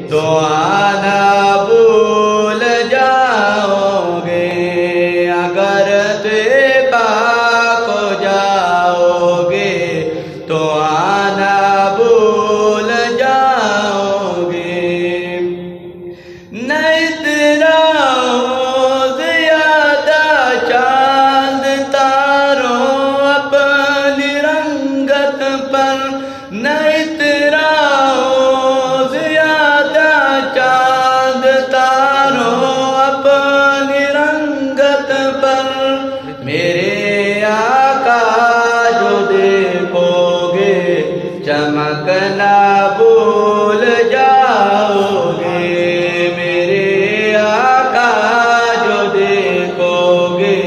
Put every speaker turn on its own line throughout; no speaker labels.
تو آنا بھول جاؤ گے، اگر پاک ہو جاؤ گے تو آنا بھول جاؤ گے۔ نہ اتراؤ زیادہ چاند تاروں اپنی رنگت پر، نہ اتراؤ زیادہ چاند تاروں اپنی رنگت پر، میرے آقا جو دیکھو گے چمکنا بھول جاؤ گے، میرے آقا جو دیکھو گے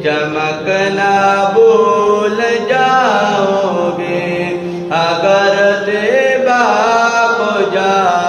چمکنا بھول جاؤ گے، اگر بے باک ہو جاؤ